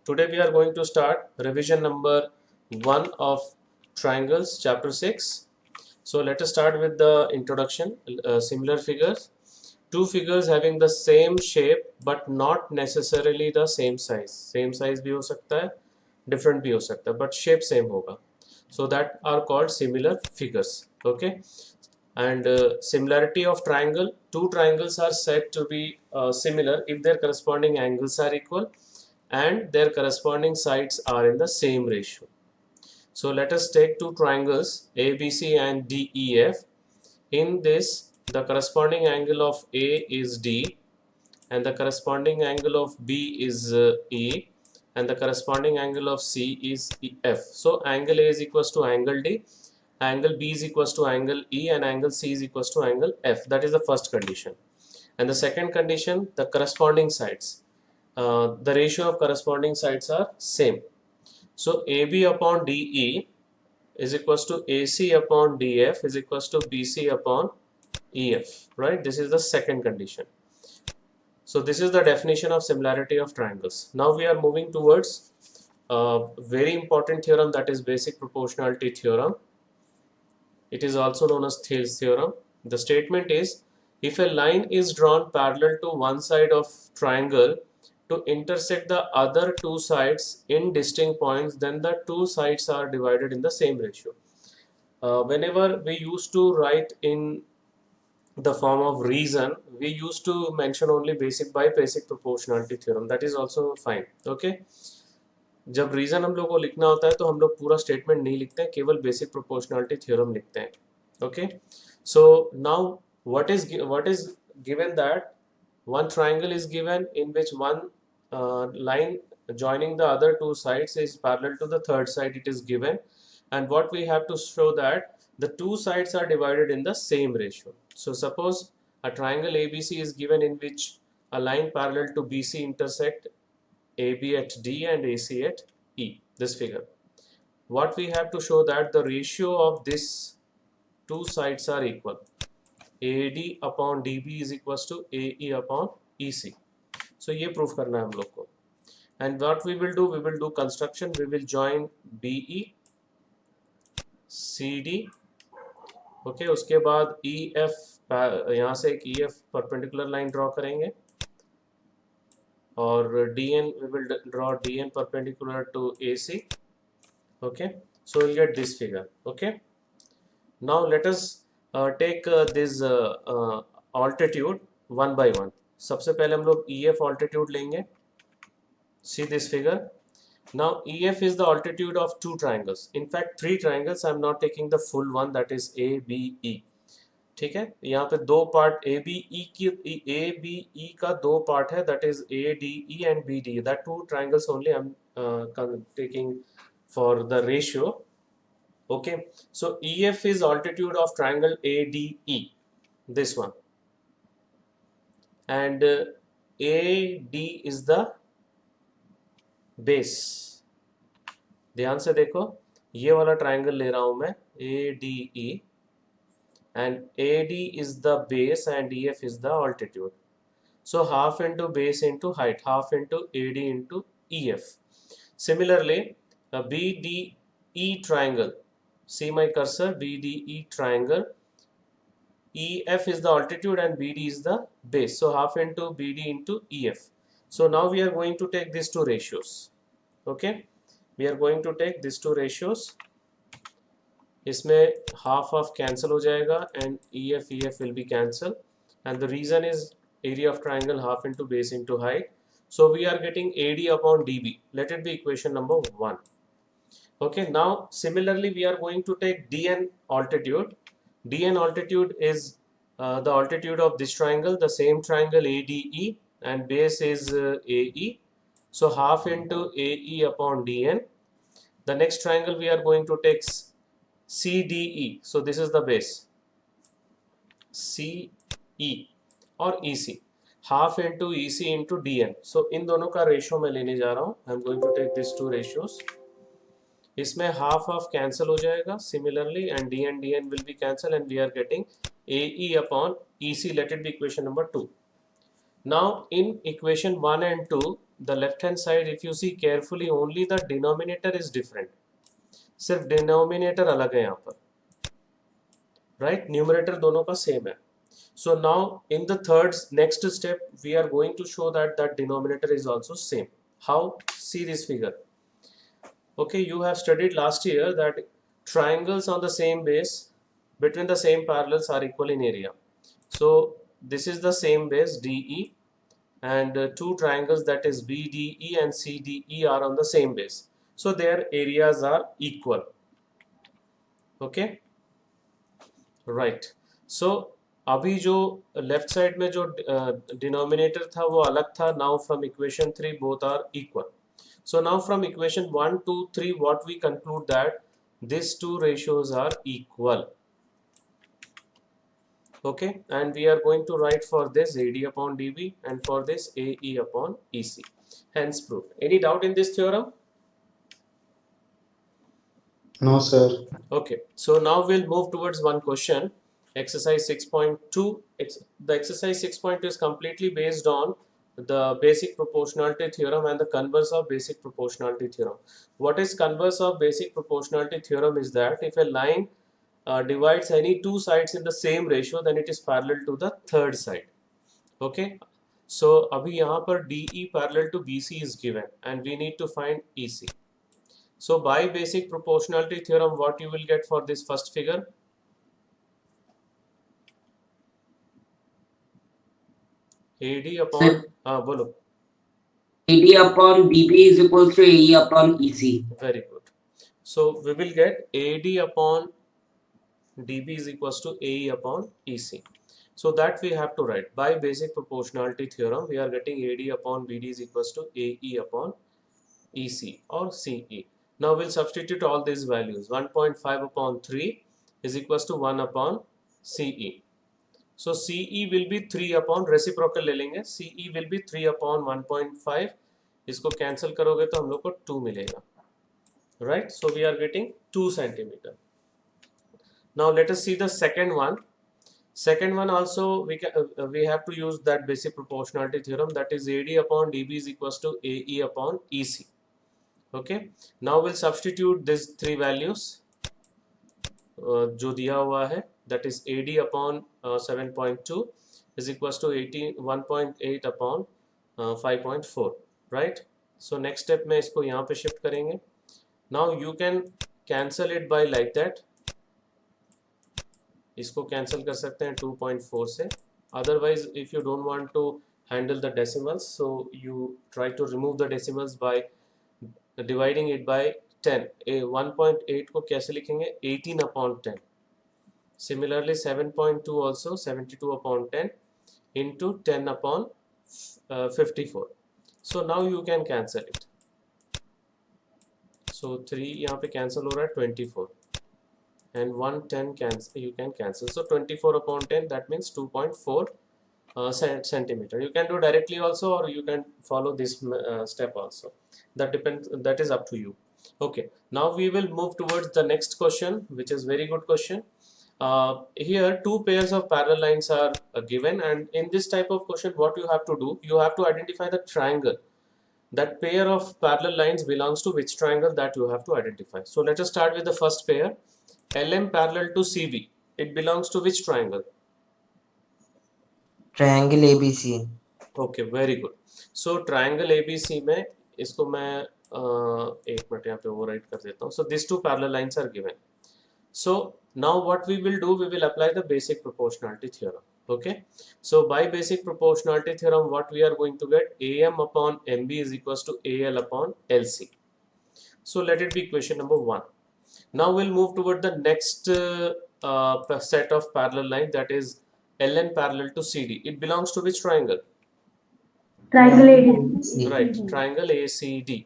Today we are going to start revision number 1 of triangles chapter 6. So let us start with the introduction. Similar figures. Two figures having the same shape but not necessarily the same size. Same size भी हो सकता है, different भी हो सकता है, but shape same होगा. So that are called similar figures. Okay. And similarity of triangle, two triangles are said to be similar if their corresponding angles are equal and their corresponding sides are in the same ratio. So let us take two triangles ABC and DEF. In this, the corresponding angle of A is D and the corresponding angle of B is E and the corresponding angle of C is F. So angle A is equals to angle D, angle B is equals to angle E, and angle C is equals to angle F. That is the first condition. And the second condition, the corresponding sides. The ratio of corresponding sides are same. So AB upon DE is equals to AC upon DF is equals to BC upon EF, right? This is the second condition. So this is the definition of similarity of triangles. Now we are moving towards a very important theorem, that is basic proportionality theorem. It is also known as Thales theorem. The statement is, if a line is drawn parallel to one side of triangle to intersect the other two sides in distinct points, then the two sides are divided in the same ratio. Whenever we used to write in the form of reason, we used to mention only basic by basic proportionality theorem. That is also fine. Okay. जब reason हम लोग को लिखना होता है तो हम लोग पूरा स्टेटमेंट नहीं लिखते हैं, केवल बेसिक प्रोपोर्शनलिटी थ्योरम लिखते हैं. Okay. So now what is given that one triangle is given in which one line joining the other two sides is parallel to the third side, it is given, and what we have to show that the two sides are divided in the same ratio. So suppose a triangle ABC is given in which a line parallel to BC intersect AB at D and AC at E, this figure. What we have to show that the ratio of these two sides are equal. AD upon DB is equals to AE upon EC. So ये proof करना है हम लोग को. And what we will do construction. We will join BE, CD. Okay, उसके बाद EF, यहाँ से एक EF perpendicular line draw करेंगे. Or DN, we will draw DN perpendicular to AC. Okay, so we'll get this figure. Okay, now let us take this altitude one by one. सबसे पहले हम लोग EF altitude लेंगे. See this figure. Now EF is the altitude of two triangles. In fact, three triangles. I'm not taking the full one, that is ABE. ठीक है, यहाँ पे दो पार्ट ABE का दो पार्ट है, that is ADE and BDE. That two triangles only I'm taking for the ratio. Okay, so EF is altitude of triangle ADE, this one, and AD is the base. ध्यान से देखो, ये वाला triangle ले रहा हूं मैं ADE, and AD is the base and EF is the altitude. So half into base into height, half into AD into EF. Similarly, a BDE triangle, see my cursor, BDE triangle, EF is the altitude and BD is the base. So half into BD into EF. So now we are going to take these two ratios. Okay, we are going to take these two ratios. इसमें half of cancel हो जाएगा and EF will be cancel, and the reason is area of triangle half into base into height. So we are getting AD upon DB. Let it be equation number 1. Okay, now similarly we are going to take DN altitude. DN altitude is the altitude of this triangle, the same triangle ADE, and base is AE. So half into AE upon DN. The next triangle we are going to take CDE. So this is the base, CE और EC, half into EC into DN. So इन दोनों का ratio मैं लेने जा रहा हूँ. I am going to take these two ratios. इसमें half of cancel हो जाएगा similarly, and DN will be cancel, and we are getting AE upon EC. Let it be equation number 2. Now in equation 1 and 2, the left hand side, if you see carefully, only the denominator is different. सिर्फ denominator अलग है यहाँ पर, right? Numerator दोनों का same है. So now in the third next step we are going to show that that denominator is also same. How? See this figure. Okay, you have studied last year that triangles on the same base between the same parallels are equal in area. So this is the same base DE, and two triangles, that is BDE and CDE, are on the same base, so their areas are equal. Okay, right. So अभी जो left side में जो denominator था वो अलग था. Now from equation 3 both are equal. So now from equation 1, 2, 3, what we conclude that these two ratios are equal. Okay, and we are going to write for this AD upon DB and for this AE upon EC. Hence proved. Any doubt in this theorem? No, sir. Okay, so now we'll move towards one question. Exercise 6.2. The exercise 6.2 is completely based on the basic proportionality theorem and the converse of basic proportionality theorem. What is converse of basic proportionality theorem is that if a line divides any two sides in the same ratio, then it is parallel to the third side. Okay, so abhi yahan par DE parallel to BC is given and we need to find EC. So by basic proportionality theorem, what you will get for this first figure? AD upon bolo. AD upon DB is equal to AE upon EC. Very good. So we will get AD upon DB is equals to AE upon EC. So that we have to write. By basic proportionality theorem, we are getting AD upon BD is equals to AE upon EC or CE. Now we'll substitute all these values. 1.5 upon 3 is equals to 1 upon CE. So CE will be 3 upon, reciprocal ले लेंगे, CE will be 3 upon 1.5. इसको cancel करोगे तो हम लोग को 2 मिलेगा, right? So we are getting 2 centimeter. Now let us see the second one. Second one also we have to use that basic proportionality theorem, that is AD upon DB is equals to AE upon EC. Okay, now we'll substitute these three values जो दिया हुआ है, that is AD upon 7.2 is equals to 1.8 upon 5.4, right? So next step में इसको यहाँ पे shift करेंगे. Now you can cancel it by like that. इसको cancel कर सकते हैं 2.4 से. Otherwise, if you don't want to handle the decimals, so you try to remove the decimals by dividing it by 10. 1.8 को कैसे लिखेंगे? 18 upon 10. Similarly 7.2 also 72 upon 10 into 10 upon 54. So now you can cancel it. So 3 यहाँ पे cancel हो रहा है 24 and 110 cancel, you can cancel. So 24 upon 10, that means 2.4 centimeter. You can do directly also, or you can follow this step also. That depends. That is up to you. Okay. Now we will move towards the next question, which is very good question. Here two pairs of parallel lines are given, and in this type of question what you have to do, you have to identify the triangle. That pair of parallel lines belongs to which triangle, that you have to identify. So let us start with the first pair. LM parallel to CV, it belongs to which triangle? Triangle ABC. Okay, very good. So triangle ABC में इसको मैं एक minute यहाँ पे overwrite कर देता हूँ. So these two parallel lines are given. So now what we will do, we will apply the basic proportionality theorem. Okay, so by basic proportionality theorem what we are going to get, AM upon MB is equals to AL upon LC. So let it be equation number 1. Now we'll move toward the next set of parallel lines, that is LN parallel to CD. It belongs to which triangle? Triangle AD. Right, triangle ACD.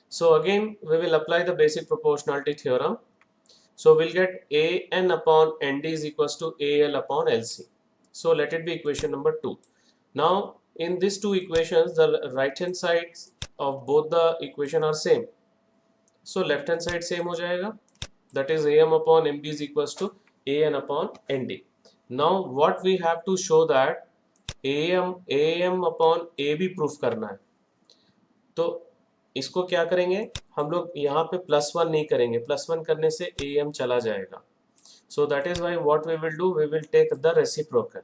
So again we will apply the basic proportionality theorem. So we'll get AN upon ND is equals to AL upon LC. So let it be equation number 2. Now in these two equations, the right hand sides of both the equation are same. So left hand side same हो जाएगा. That is AM upon MB is equals to AN upon ND. Now what we have to show that AM upon AB proof करना है. तो इसको क्या करेंगे हम लोग, यहाँ पे +1 नहीं करेंगे, +1 करने से am चला जाएगा. So that is why what we will do, we will take the reciprocal.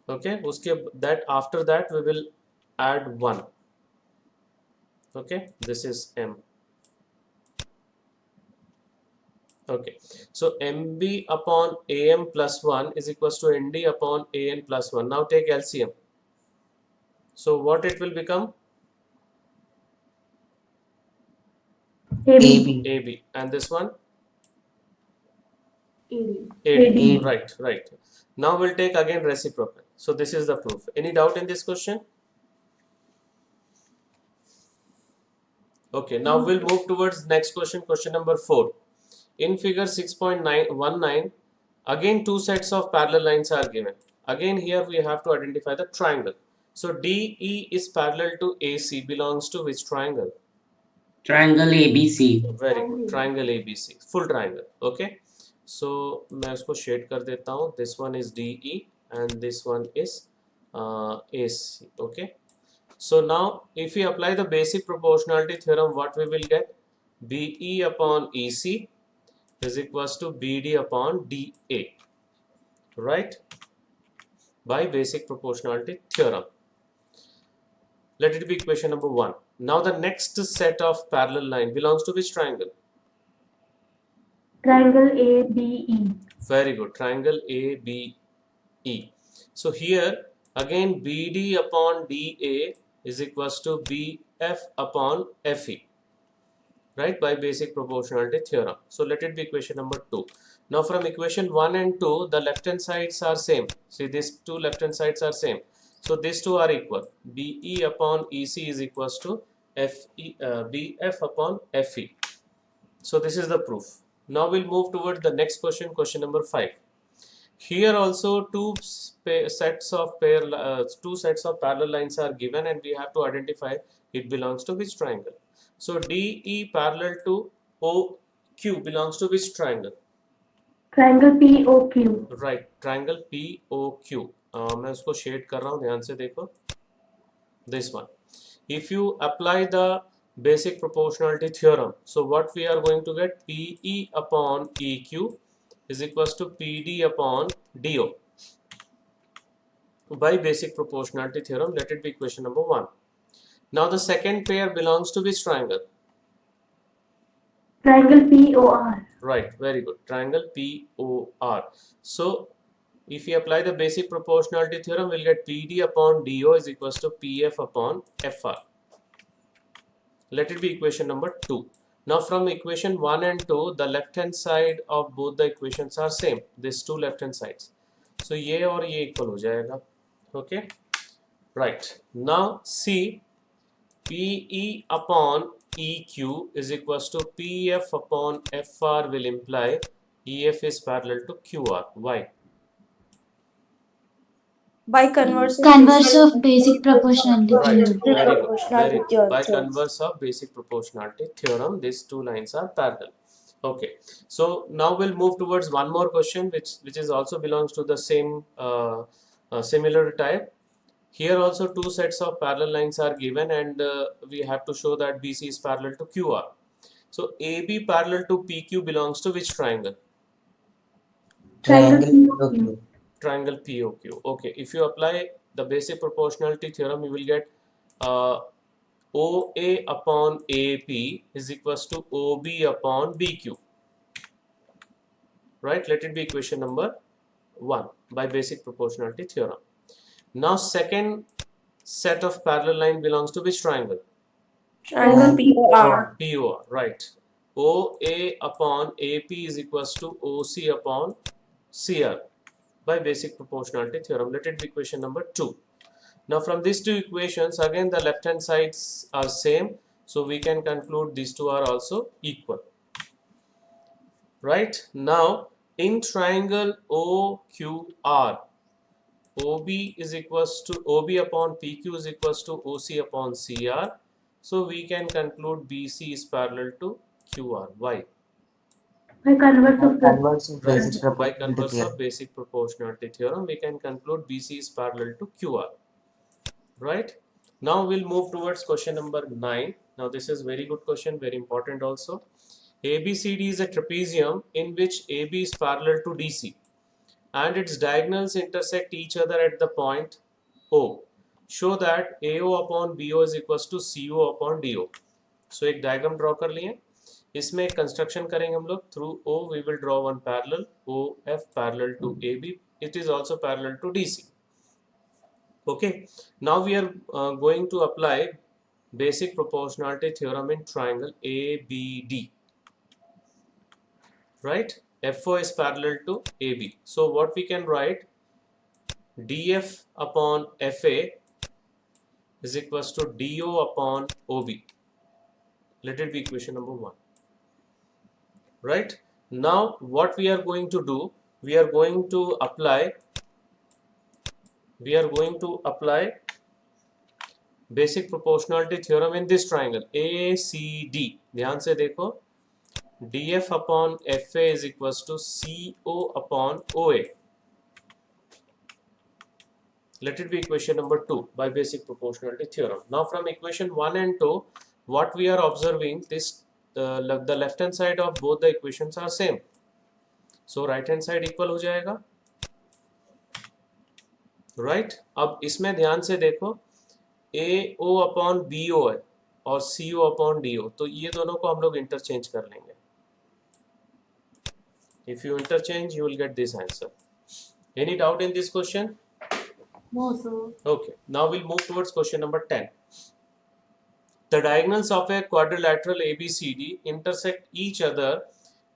Okay, उसके that after that we will add 1. Okay, this is m. Okay, so mb upon am plus 1 is equals to nd upon an plus 1. Now take LCM. So what it will become? AB. AB. And this one? AD. AD. Right. Now we'll take again reciprocal. So this is the proof. Any doubt in this question? Okay, now we'll move towards next question, question number 4. In figure 6.919, again two sets of parallel lines are given. Again here we have to identify the triangle. So DE is parallel to AC, belongs to which triangle? Triangle ABC. Very good. Triangle ABC, full triangle. Okay, so मैं इसको shade कर देता हूँ. This one is DE and this one is AC. Okay, so now if we apply the basic proportionality theorem, what we will get? BE upon EC is equals to BD upon DA, right? By basic proportionality theorem. Let it be equation number 1. Now the next set of parallel line belongs to which triangle? Triangle ABE. Very good. Triangle ABE. So here again BD upon DA is equals to BF upon FE, right, by basic proportionality theorem. So let it be equation number 2. Now from equation 1 and 2, the left hand sides are same. See, these two left hand sides are same. So these two are equal. BE upon EC is equals to BF upon FE. So this is the proof. Now we'll move towards the next question, question number 5. Here also two sets of parallel lines are given and we have to identify it belongs to which triangle. So DE parallel to OQ belongs to which triangle? Triangle POQ. Right, triangle POQ. मैं उसको shade कर रहा हूँ, ध्यान से देखो. This one. If you apply the basic proportionality theorem, so what we are going to get? PE upon EQ is equals to PD upon DO. By basic proportionality theorem, let it be equation number 1. Now the second pair belongs to which triangle? Triangle POR. Right, very good. Triangle POR. So if we apply the basic proportionality theorem, we'll get PD upon DO is equals to PF upon FR. Let it be equation number 2. Now from equation 1 and 2, the left hand side of both the equations are same. These two left hand sides. So ये और ये equal हो जाएगा. Okay. Right. Now see, PE upon EQ is equals to PF upon FR will imply EF is parallel to QR. Why? By converse of basic proportionality Right, theorem. very good. Very good. theorem. By converse of basic proportionality theorem, these two lines are parallel. Okay, so now we'll move towards one more question, which is also belongs to the same similar type. Here also two sets of parallel lines are given, and we have to show that BC is parallel to QR. So AB parallel to PQ belongs to which triangle? Triangle POQ. Triangle POQ. Okay, if you apply the basic proportionality theorem, you will get OA upon AP is equals to OB upon BQ. Right, let it be equation number 1 by basic proportionality theorem. Now second set of parallel line belongs to which triangle? Triangle POR. POR, right. OA upon AP is equals to OC upon CR by basic proportionality theorem. Let it be equation number 2. Now from these two equations, again the left hand sides are same, so we can conclude these two are also equal. Right, now in triangle OQR, OB is equals to OB upon PQ is equals to OC upon CR, so we can conclude BC is parallel to QR. Why? By converse of Right. By converse of basic proportionality theorem, we can conclude BC is parallel to QR. Right. Now we'll move towards question number 9. Now this is very good question, very important also. ABCD is a trapezium in which AB is parallel to DC and its diagonals intersect each other at the point O. Show that AO upon BO is equals to CO upon DO. So एक diagram draw कर लिए, इसमें एक construction करेंगे हम लोग. Through O we will draw one parallel, OF parallel to AB. It is also parallel to DC. Okay, now we are going to apply basic proportionality theorem in triangle ABD. Right? FO is parallel to AB. So what we can write, DF upon FA is equals to DO upon OB. Let it be equation number 1. Right? Now what we are going to do, we are going to apply basic proportionality theorem in this triangle ACD. ध्यान से देखो, DF upon FA is equals to CO upon OA. Let it be equation number 2 by basic proportionality theorem. Now from equation 1 and 2, what we are observing, this the left hand side of both the equations are same. So right hand side equal हो जाएगा. Right? अब इसमें ध्यान से देखो, AO upon BO है और CO upon DO, तो ये दोनों को हम लोग इंटरचेंज कर लेंगे. If you interchange, you will get this answer. Any doubt in this question? No, sir. Okay, now we'll move towards question number 10. The diagonals of a quadrilateral ABCD intersect each other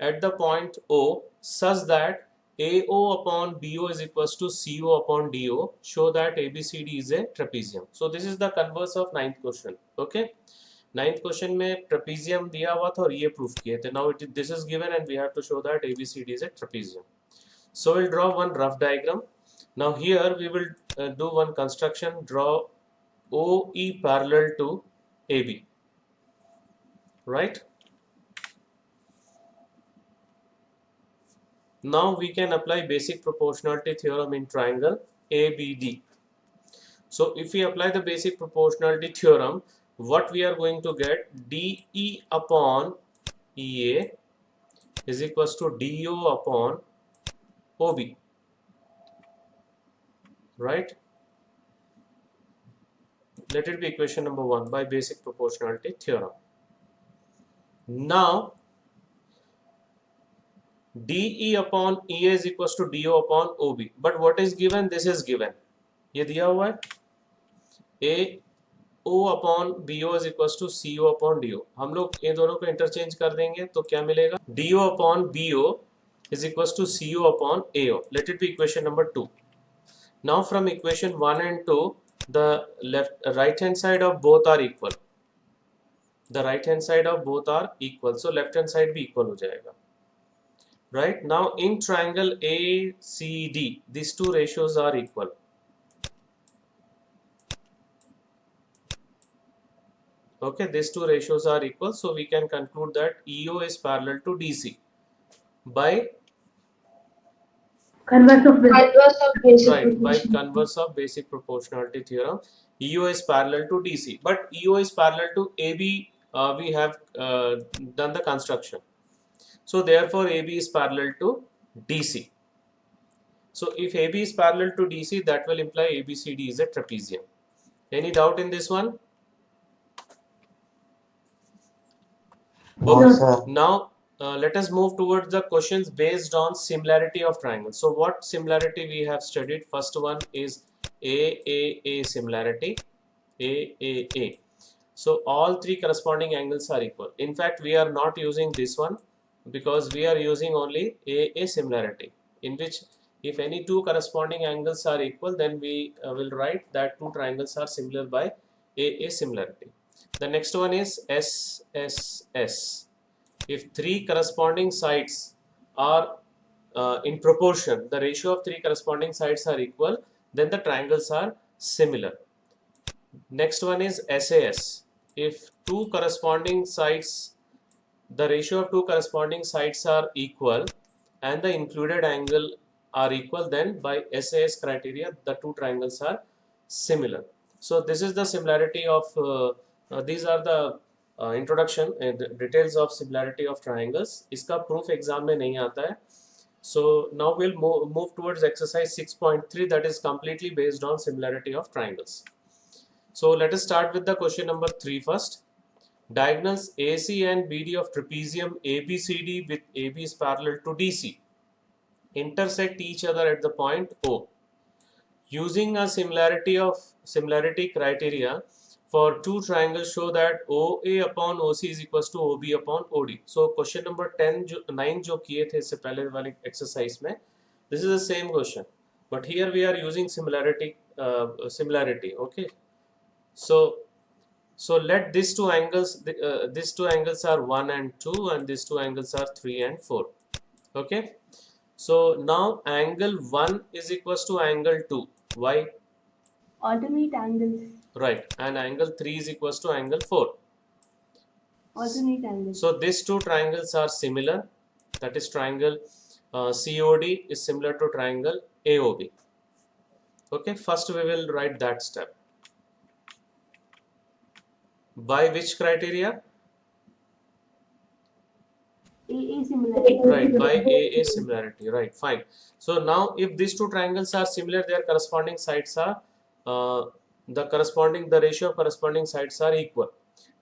at the point O such that AO upon BO is equals to CO upon DO. Show that ABCD is a trapezium. So this is the converse of 9th question. Okay, 9th question में trapezium दिया हुआ था और ये proof किए थे. Now this is given and we have to show that ABCD is a trapezium. So we'll draw one rough diagram. Now here we will do one construction. Draw OE parallel to AB. Right? Now we can apply basic proportionality theorem in triangle ABD. So if we apply the basic proportionality theorem, what we are going to get, DE upon EA is equals to DO upon OB. Right? Let it be equation number 1 by basic proportionality theorem. Now DE upon EA is equals to DO upon OB. But what is given? This is given. ये दिया हुआ है AO upon BO is equals to CO upon DO. हम लोग ये दोनों को interchange कर देंगे तो क्या मिलेगा? DO upon BO is equals to CO upon AO. Let it be equation number 2. Now from equation 1 and 2, the right hand side of both are equal. The right hand side of both are equal. So left hand side भी equal हो जाएगा. Right? Now in triangle ACD, these two ratios are equal. Okay, these two ratios are equal. So we can conclude that EO is parallel to DC by Converse of basic. Converse of basic right, by proportion. converse of basic proportionality theorem. EO is parallel to DC, but EO is parallel to AB. We have done the construction. So therefore AB is parallel to DC. So if AB is parallel to DC, that will imply ABCD is a trapezium. Any doubt in this one? No, sir. Now let us move towards the questions based on similarity of triangles. So what similarity we have studied? First one is AAA similarity. AAA. So all three corresponding angles are equal. In fact, we are not using this one because we are using only AA similarity, in which if any two corresponding angles are equal, then we will write that two triangles are similar by AA similarity. The next one is SSS. If three corresponding sides are in proportion, the ratio of three corresponding sides are equal, then the triangles are similar. Next one is SAS. If two corresponding sides, the ratio of two corresponding sides are equal and the included angle are equal, then by SAS criteria the two triangles are similar. So this is the similarity of these are the introduction and details of similarity of triangles. इसका proof exam में नहीं आता है. So now we'll move towards exercise 6.3, that is completely based on similarity of triangles. So let us start with the question number 3 first. Diagonals AC and BD of trapezium ABCD with AB is parallel to DC intersect each other at the point O. Using a similarity criteria for two triangles show that OA upon OC is equals to OB upon OD. So question number 9 जो किए थे इससे पहले वाली exercise में, this is the same question, but here we are using similarity. Okay. So let these two angles are 1 and 2, and these two angles are 3 and 4. Okay. So now angle 1 is equals to angle 2. Why? Alternate angles. Right. And angle 3 is equals to angle 4. Alternate angles. So these two triangles are similar. That is triangle COD is similar to triangle AOB. Okay. First we will write that step. By which criteria? AA similarity. Right, by AA similarity. Right, fine. So now if these two triangles are similar, their corresponding sides are the ratio of corresponding sides are equal.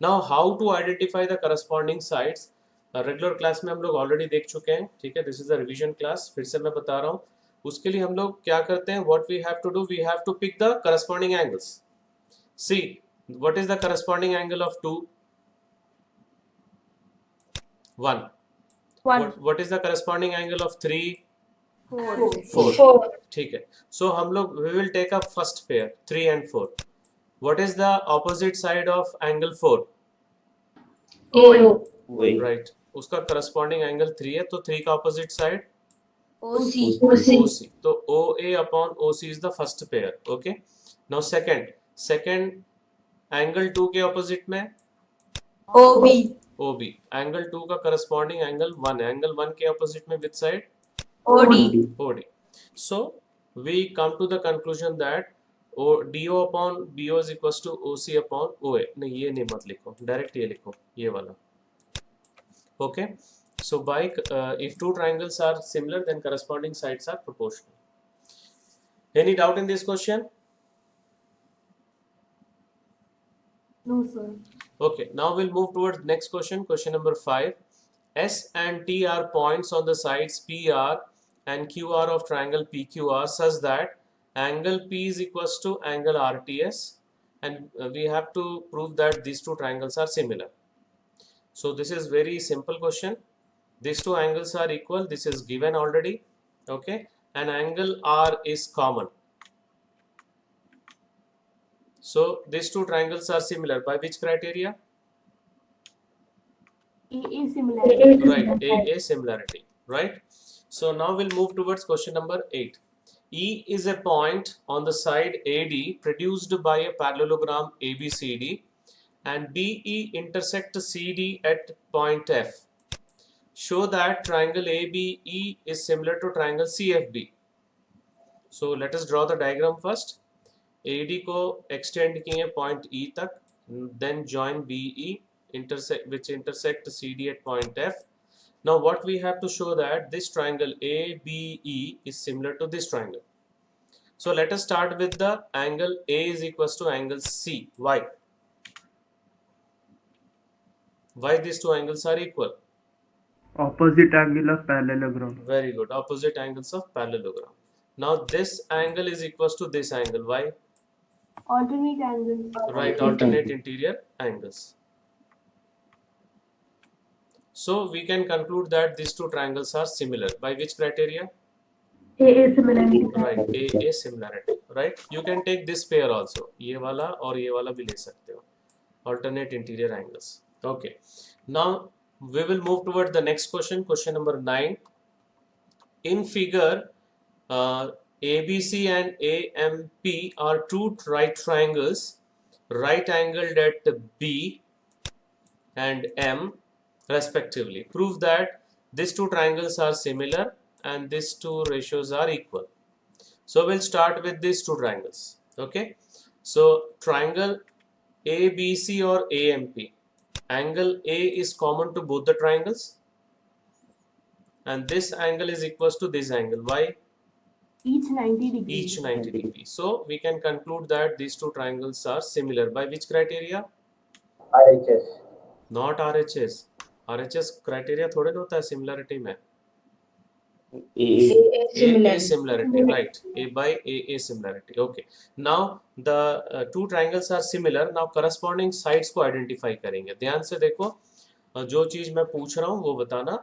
Now how to identify the corresponding sides? Regular class में हम लोग already देख चुके हैं, ठीक है. This is the revision class, फिर से मैं बता रहा हूँ. उसके लिए हम लोग क्या करते हैं, what we have to do, we have to pick the corresponding angles. See what is the corresponding angle of 2? 1. What is the corresponding angle of 3? 4. ठीक है. So हम लोग we will take up first pair 3 and 4. What is the opposite side of angle 4? AO. Right. उसका corresponding angle 3 है, तो 3 का opposite side OC. तो OA upon OC is the first pair. Okay. Now second angle 2 के opposite में OB. Angle 2 का corresponding angle 1 है. Angle 1 के opposite में which side? OD. So we come to the conclusion that DO upon BO is equals to OC upon OA. नहीं, ये नहीं मत लिखो, डायरेक्ट ये लिखो, ये वाला. Okay. So by if two triangles are similar, then corresponding sides are proportional. Any doubt in this question? No, sir. Okay, now we'll move towards next question, question number 5. S and T are points on the sides PR and QR of triangle PQR such that angle P is equals to angle RTS, and we have to prove that these two triangles are similar. So this is very simple question. These two angles are equal, this is given already. Okay, and angle R is common. So these two triangles are similar. By which criteria? AA similarity. Right, AA similarity. Right. So now we'll move towards question number 8. E is a point on the side AD produced by a parallelogram ABCD, and BE intersect CD at point F. Show that triangle ABE is similar to triangle CFB. So let us draw the diagram first. AD को extend किए point E तक, then join BE which intersect CD at point F. Now what we have to show that this triangle ABE is similar to this triangle. So let us start with the angle A is equals to angle C. Why? Why these two angles are equal? Opposite angle of parallelogram. Very good. Opposite angles of parallelogram. Now this angle is equals to this angle. Why? Alternate angles. Right, alternate interior angles. So we can conclude that these two triangles are similar. By which criteria? AA similarity. Right, AA similarity. Right. You can take this pair also. ये वाला और ये वाला भी ले सकते हो. Alternate interior angles. Okay. Now we will move toward the next question. Question number 9. In figure, ABC and AMP are two right triangles, right angled at B and M respectively. Prove that these two triangles are similar and these two ratios are equal. So we'll start with these two triangles. Okay. So triangle ABC or AMP, angle A is common to both the triangles, and this angle is equals to this angle. Why? Each 90 degrees. Each 90 degrees. So we can conclude that these two triangles are similar. By which criteria? RHS. Not RHS. RHS criteria थोड़े ना होता है similarity में. A similarity, right? A by A similarity. Okay. Now the two triangles are similar. Now corresponding sides को identify करेंगे. ध्यान से देखो, जो चीज मैं पूछ रहा हूँ वो बताना.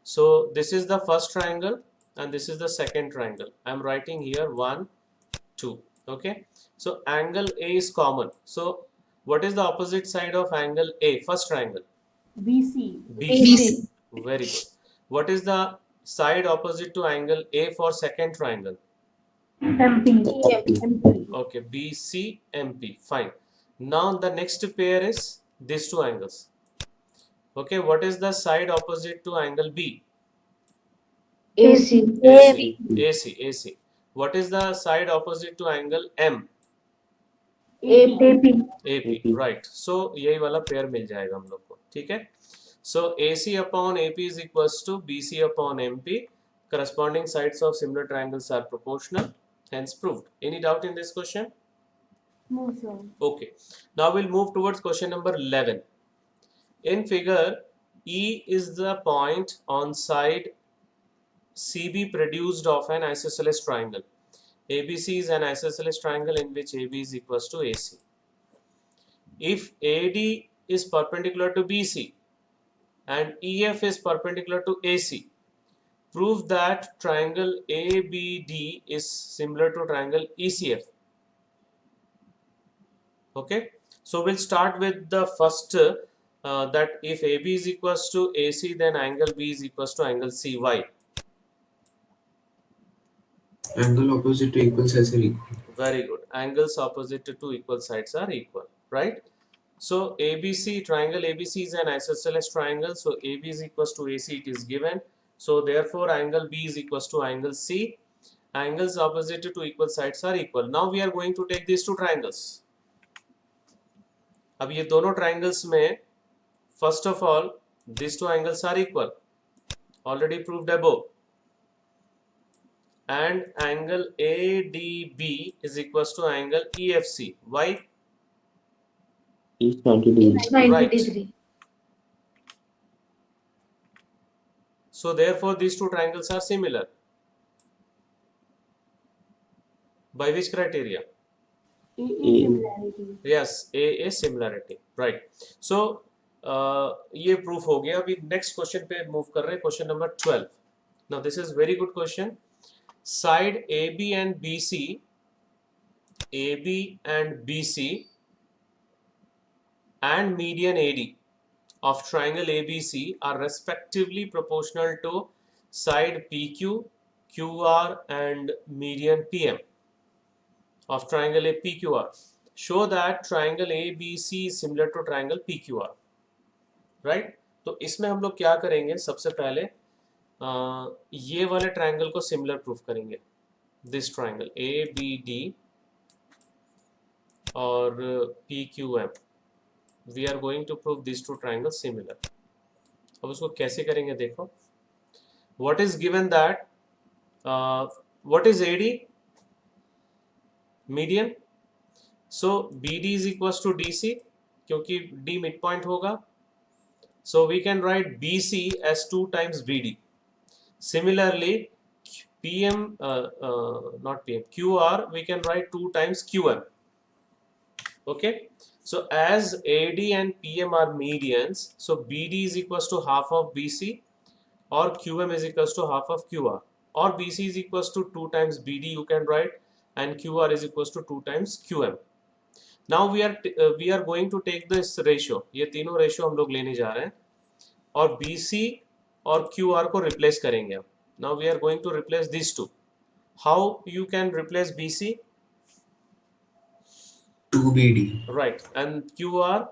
So this is the first triangle and this is the second triangle. I am writing here 1, 2. Okay. So angle A is common. So what is the opposite side of angle A? First triangle. BC. BC. Very good. What is the side opposite to angle A for second triangle? MP. MP. Okay, BC, MP. Fine. Now the next pair is these two angles. Okay, what is the side opposite to angle B? AC. AC. What is the side opposite to angle M? AP. AP. Right. So यही वाला pair मिल जाएगा हम लोग को. ठीक है. So AC upon AP is equals to BC upon MP. Corresponding sides of similar triangles are proportional. Hence proved. Any doubt in this question? No, sir. Okay. Now we'll move towards question number 11. In figure, E is the point on side CB produced of an isosceles triangle. ABC is an isosceles triangle in which AB is equals to AC. If AD is perpendicular to BC and EF is perpendicular to AC, prove that triangle ABD is similar to triangle ECF. Okay, so we'll start with the first, that if AB is equals to AC, then angle B is equals to angle CY. Angle opposite to equal sides are equal. Very good. Angles opposite to two equal sides are equal, right? So ABC, triangle ABC is an isosceles triangle. So AB is equals to AC, it is given. So therefore angle B is equals to angle C. Angles opposite to two equal sides are equal. Now we are going to take these two triangles. अब ये दोनों triangles में, first of all, these two angles are equal. Already proved above. And angle ADB is equals to angle EFC. Why? Each 90 degrees. 90 Right. degree. So therefore these two triangles are similar. By which criteria? A similarity. Yes, A similarity. Right. So ये proof हो गया. अभी next question पे move कर रहे हैं. Question number 12. Now this is very good question. Side AB and BC and median AD of triangle ABC are respectively proportional to side PQ, QR and median PM of triangle PQR. Show that triangle ABC is similar to triangle PQR. Right? तो इसमें हम लोग क्या करेंगे? सबसे पहले ये वाले ट्रायंगल को सिमिलर प्रूफ करेंगे. दिस ट्रायंगल ABD और PQM. We are going to prove this two triangle similar. अब उसको कैसे करेंगे देखो. What is given that, what is AD? Median. So BD is equals to DC क्योंकि D मिड पॉइंट होगा. So we can write BC as 2 times BD. Similarly, QR we can write 2 times QM. Okay. So as AD and PM are medians, so BD is equals to half of BC or QM is equals to half of QR, or BC is equals to 2 times BD you can write, and QR is equals to 2 times QM. Now we are going to take this ratio. ये तीनों ratio हम लोग लेने जा रहे हैं और BC और QR को रिप्लेस करेंगे. अब now we are going to replace these two. How you can replace BC? 2BD. Right. And QR?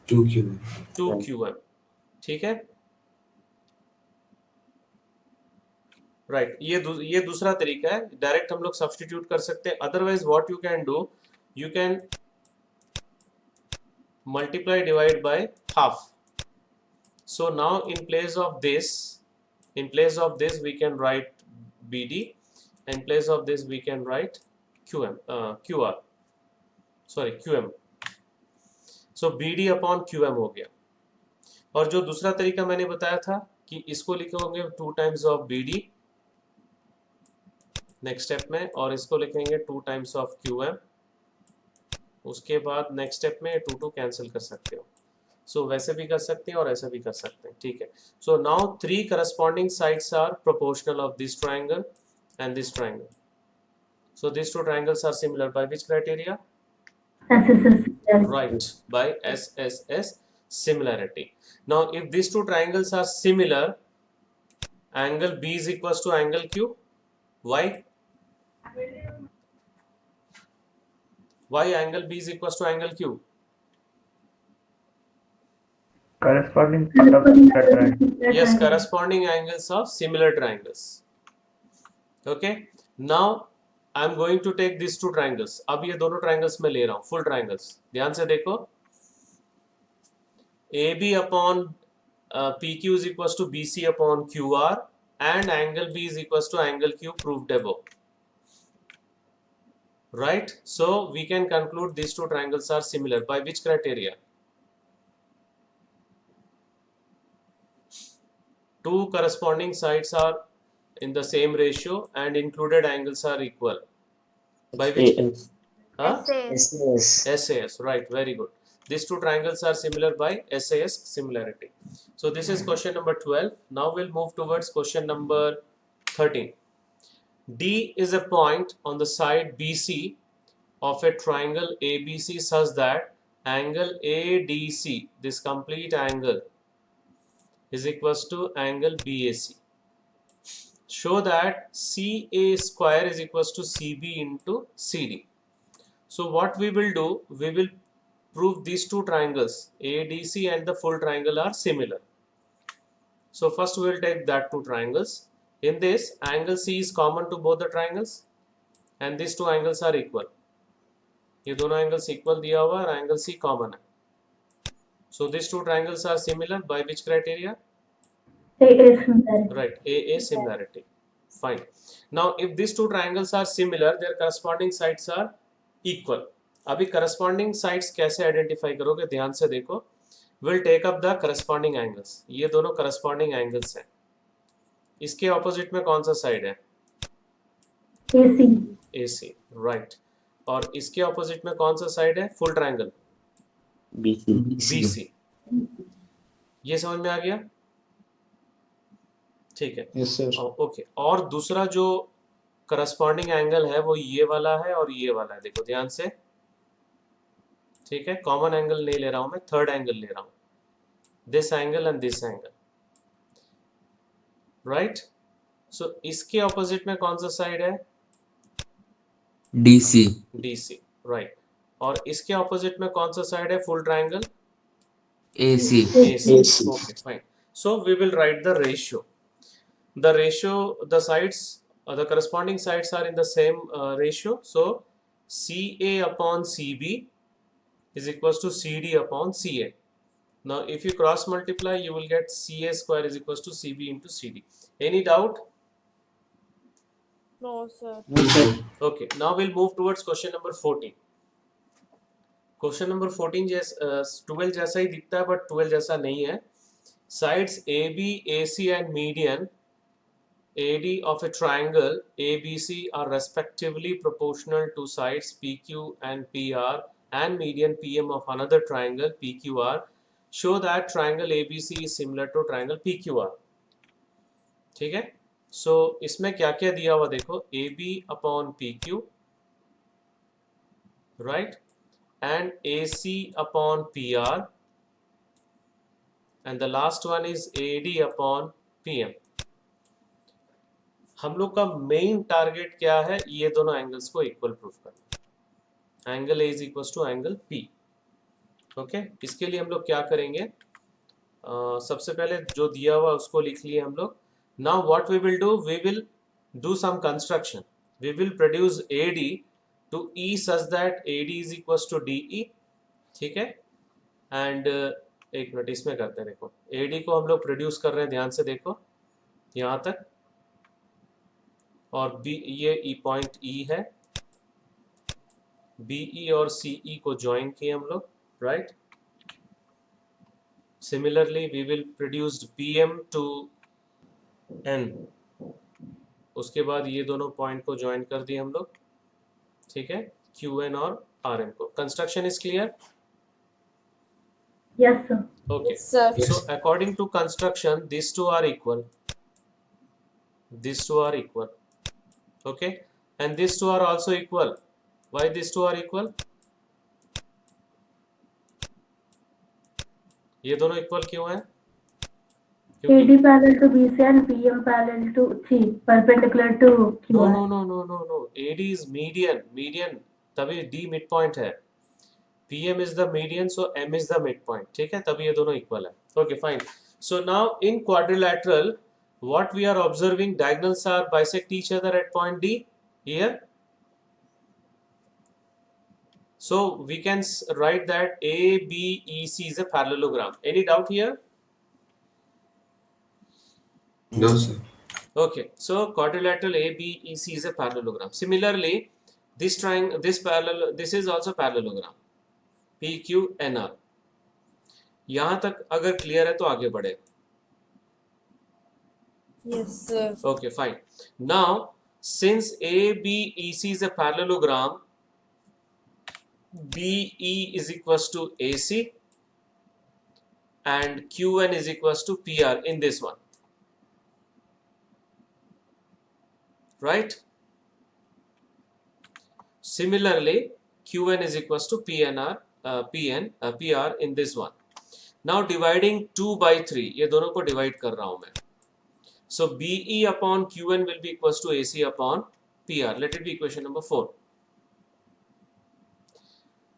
2QM. 2QM. ठीक है. राइट, ये दूसरा तरीका है, डायरेक्ट हम लोग सब्स्टिट्यूट कर सकते हैं. Otherwise what you can do, you can multiply divide by half. So now in place of this we can write BD, in place of this we can write QM, QR, sorry QM. So BD upon QM हो गया. और जो दूसरा तरीका मैंने बताया था कि इसको लिखोगे 2 times of BD next step में, और इसको लिखेंगे 2 times of QM. उसके बाद नेक्स्ट स्टेप में 2 कैंसिल कर सकते हो. सो वैसे भी कर सकते हैं और ऐसे भी कर सकते हैं. ठीक है. So now 3 corresponding sides are proportional of this triangle and this triangle. So this 2 triangles are similar by which criteria? SSS. Right, by SSS similarity. Now if these 2 triangles are similar, angle B is equals to angle Q. Why? Why angle B is equals to angle Q? Corresponding part of the triangle. Yes, corresponding angles of similar triangles. Okay. Now I am going to take these 2 triangles. अब ये दोनों triangles मैं ले रहा हूँ, full triangles. ध्यान से देखो. AB upon PQ is equals to BC upon QR, and angle B is equals to angle Q proved above. Right. So we can conclude these 2 triangles are similar by which criteria? 2 corresponding sides are in the same ratio and included angles are equal. By which? Huh? SAS. Right. Very good. These 2 triangles are similar by SAS similarity. So this is question number 12. Now we'll move towards question number 13. D is a point on the side BC of a triangle ABC such that angle ADC, this complete angle, is equals to angle BAC. Show that CA square is equals to CB into CD. So what we will do, we will prove these 2 triangles ADC and the full triangle are similar. So first we will take that 2 triangles. In this, angle C is common to both the triangles and these 2 angles are equal. ये दोनों angles equal दिया हुआ और angle C common है. So these 2 triangles are similar by which criteria? AA similarity. Right, AA similarity. Fine. Now if these 2 triangles are similar, their corresponding sides are equal. अभी corresponding sides कैसे identify करोगे, ध्यान से देखो. We'll take up the corresponding angles. ये दोनों corresponding angles हैं. इसके ऑपोजिट में कौन सा साइड है? AC. AC, right. और इसके ऑपोजिट में कौन सा साइड है? Full triangle BC. ये समझ में आ गया? ठीक है. Yes, sir. ओके. और दूसरा जो करस्पॉन्डिंग एंगल है वो ये वाला है और ये वाला है. देखो ध्यान से. ठीक है. कॉमन एंगल नहीं ले रहा हूं मैं, थर्ड एंगल ले रहा हूं. This angle and this angle. Right. So इसके ऑपोजिट में कौन सा साइड है? DC. DC, right. और इसके ऑपोजिट में कौन सा साइड है? Full triangle AC. AC. AC. Okay, fine. So we will write the ratio. The sides, the corresponding sides are in the same ratio. So CA upon CB is equals to CD upon CA. Now if you cross multiply, you will get CA square is equals to CB into CD. Any doubt? No, sir. No, sir. Okay, now we'll move towards question number 14. Question number 14 12 जैसा ही दिखता है but 12 जैसा नहीं है. Sides AB, AC and median AD of a triangle ABC are respectively proportional to sides PQ and PR and median PM of another triangle PQR. Show that triangle ABC is similar to triangle PQR. ठीक है. So इसमें क्या क्या दिया हुआ देखो. AB upon PQ, right, and AC upon PR, and the last one is AD upon PM. हम लोग का मेन टारगेट क्या है? ये दोनों एंगल्स को इक्वल प्रूफ करना. Angle A is equal to angle P. Okay. इसके लिए हम लोग क्या करेंगे? सबसे पहले जो दिया हुआ उसको लिख लिए हम लोग. Now what we will do, we will do some construction. We will produce AD to E such that AD is equals to DE. ठीक है, एंड एक मिनट इसमें करते हैं, देखो AD को हम लोग प्रोड्यूस कर रहे हैं, ध्यान से देखो यहाँ तक, और B ये E पॉइंट E है, BE और CE को ज्वाइन किए हम लोग, right. Similarly we will produce PM to N, उसके बाद ये दोनों पॉइंट को ज्वाइन कर दिए हम लोग, ठीक है, QN और RM को. Construction is clear? Yes, sir. Okay. sir. So according to construction, these two are equal. These two are equal. Okay. And these two are also equal. Why these two are equal? ये दोनों equal क्यों हैं? AD parallel to BC and PM parallel to perpendicular to No, QR. no, no, no, no, no. AD is median. Median. तभी D midpoint है. PM is the median, so M is the midpoint. ठीक है, तभी ये दोनों equal है. Okay, fine. So now in quadrilateral, what we are observing, diagonals are bisect each other at point D here. So we can write that ABEC is a parallelogram. Any doubt here? No, sir. Okay, so quadrilateral ABEC is a parallelogram. Similarly, this triangle, this is also parallelogram. PQNR. यहाँ तक अगर clear है तो आगे बढ़े. Yes, sir. Okay, fine. Now, since ABEC is a parallelogram, BE is equals to AC and QN is equals to PR in this one. Right? Similarly, QN is equals to PR in this one. Now dividing 2 by 3, ये दोनों को divide कर रहा हूं मैं. So BE upon QN will be equals to AC upon PR. Let it be equation number 4.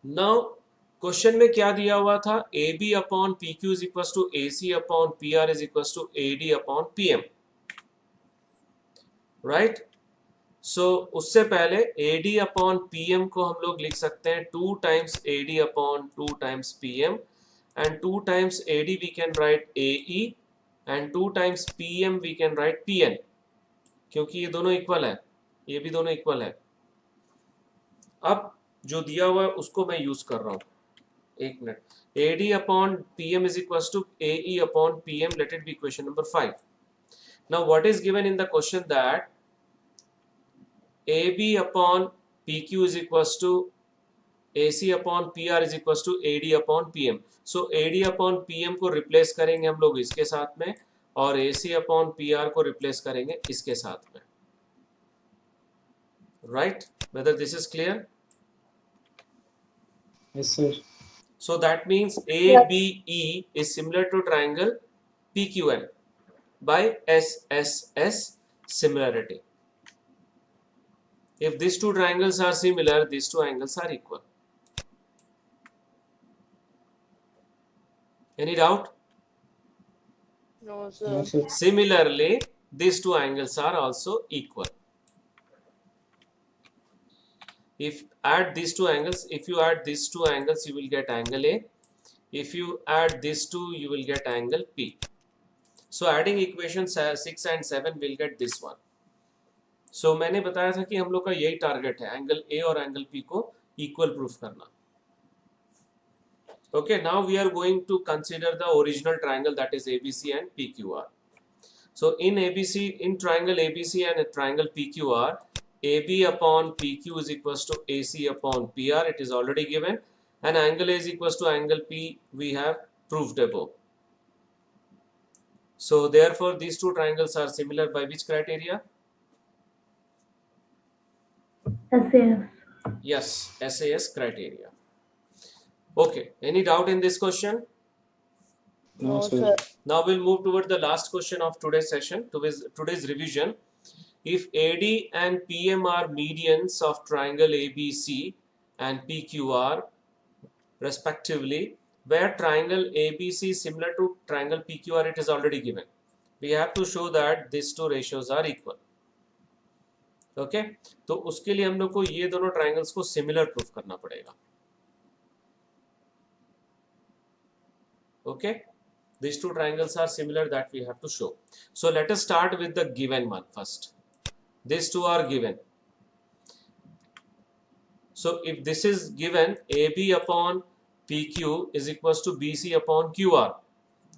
Now question में क्या दिया हुआ था? AB upon PQ is equals to AC upon PR is equals to AD upon PM. Right? So उससे पहले AD upon PM को हम लोग लिख सकते हैं 2 times AD upon 2 times PM, and 2 times AD we can write AE and 2 times PM we can write PN, क्योंकि ये दोनों इक्वल है, ये भी दोनों इक्वल है. अब जो दिया हुआ है उसको मैं यूज कर रहा हूँ, एक minute. AD upon PM is equals to AE upon PM. Let it be equation number 5. Now what is given in the question that AB upon PQ is equals to AC upon PR is equals to AD upon PM. So AD upon PM को replace करेंगे हम लोग इसके साथ में, और AC upon PR को replace करेंगे इसके साथ में. Right? Whether this is clear? Yes, sir. So that means ABE is similar to triangle PQN by SSS similarity. If these two triangles are similar, these two angles are equal. Any doubt? No, sir. No, sir. Similarly, these two angles are also equal. If add these two angles, if you add these two angles, you will get angle A. If you add these two, you will get angle P. So adding equations 6 and 7 will get this one. So मैंने बताया था कि हम लोग का यही target है, angle A और एंगल P को इक्वल प्रूफ करना. Okay, now we are going to consider the original triangle, that is ABC and PQR. So in ABC, in triangle ABC and a triangle PQR, AB upon PQ is equals to AC upon PR. It is already given, and angle A is equals to angle P. We have proved above. So therefore, these two triangles are similar by which criteria? SAS. Yes, SAS criteria. Okay, any doubt in this question? No, sir. Now we'll move toward the last question of today's session, today's revision. If AD and PM are medians of triangle ABC and PQR respectively, where triangle ABC is similar to triangle PQR, it is already given. We have to show that these two ratios are equal. Okay तो उसके लिए हम लोग को ये दोनों triangles को similar proof करना पड़ेगा. Okay, these two triangles are similar that we have to show. So let us start with the given one first. These two are given. So if this is given, AB upon PQ is equals to BC upon QR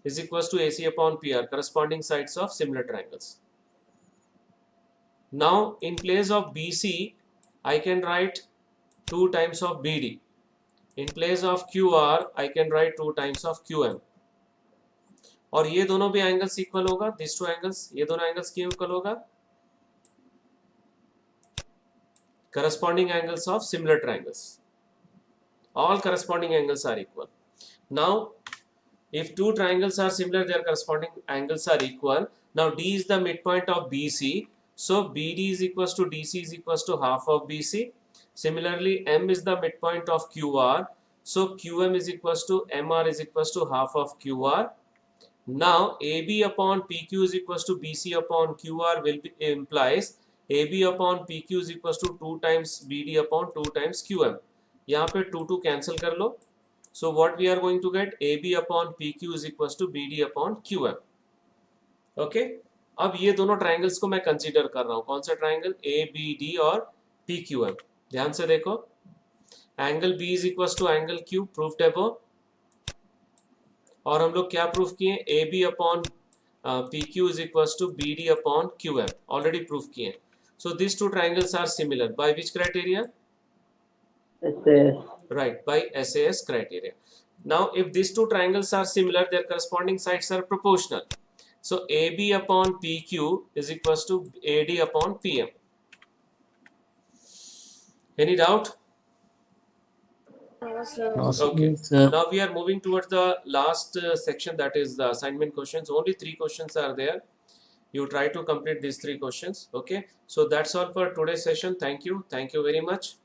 is equals to AC upon PR, corresponding sides of similar triangles. Now in place of BC, I can write 2 times of BD. In place of QR, I can write 2 times of QM. और ये दोनों भी angles equal होगा. This two angles, ये दोनों angles क्यों equal होगा? Corresponding angles of similar triangles. All corresponding angles are equal. Now, if two triangles are similar, their corresponding angles are equal. Now, D is the midpoint of BC. So, BD is equals to DC is equals to half of BC. Similarly, M is the midpoint of QR. So, QM is equals to MR is equals to half of QR. Now, AB upon PQ is equals to BC upon QR will be implies AB upon PQ is equals to 2 times BD upon 2 times QM. यहाँ पे 2 cancel कर लो. So what we are going to get, AB upon PQ is equals to BD upon QM. Okay. अब ये दोनों triangles को मैं consider कर रहा हूँ. कौन सा triangle? ABD और PQM. ध्यान से देखो. Angle B is equals to angle Q, proved above. और हम लोग क्या प्रूफ किए? AB upon PQ is equals to BD upon QM. Already proof किए. So these two triangles are similar. By which criteria? SAS. Right, by SAS criteria. Now, if these two triangles are similar, their corresponding sides are proportional. So AB upon PQ is equals to AD upon PM. Any doubt? No, sir. Okay. Sir. Now we are moving towards the last section, that is the assignment questions. Only 3 questions are there. You try to complete these 3 questions. Okay. So that's all for today's session. Thank you. Thank you very much.